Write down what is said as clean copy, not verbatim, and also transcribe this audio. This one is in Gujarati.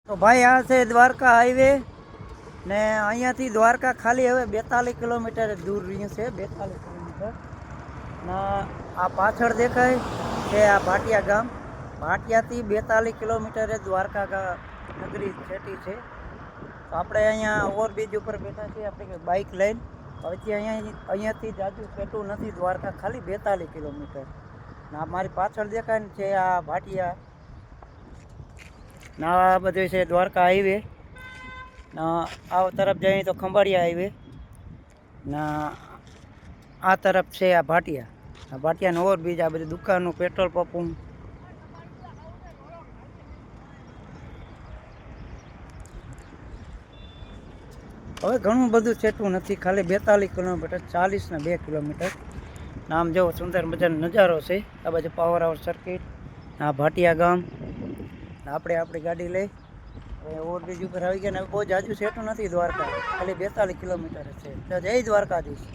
તો ભાઈ આ છે દ્વારકા હાઈવે ને અહીંયાથી દ્વારકા ખાલી હવે 42 કિલોમીટર દૂર રહ્યું છે. 42 કિલોમીટર ના આ પાછળ દેખાય છે આ ભાટિયા ગામ. ભાટિયાથી 42 કિલોમીટરે દ્વારકા નગરી છેટી છે. તો આપણે અહીંયા ઓવરબ્રિજ ઉપર બેઠા છીએ આપણે બાઇક લઈને. હવેથી અહીંયાથી જાજુ છેટું નથી દ્વારકા, ખાલી 42 કિલોમીટર. ના મારી પાછળ દેખાય ને છે આ ભાટિયા ના આ બધું છે દ્વારકા હાઈવે. ના આ તરફ જઈએ તો ખંભાળિયા હાઈવે ના આ તરફ છે આ ભાટિયા. આ ભાટિયાનો ઓવરબ્રિજ, આ બધી દુકાનો, પેટ્રોલ પંપ. હવે ઘણું બધું છેટું નથી, ખાલી 42 કિલોમીટર, 40 ને 2 કિલોમીટર. નામ જેવો સુંદર મજાનો નજારો છે. આ બાજુ પાવર હાઉસ સર્કિટ, આ ભાટિયા ગામ. આપણે આપણી ગાડી લઈ ઓવરબ્રિજ ઉપર આવી ગયા ને બહુ જાજુ છેટું નથી દ્વારકા, ખાલી 42 કિલોમીટર છે. જય દ્વારકાધીશ.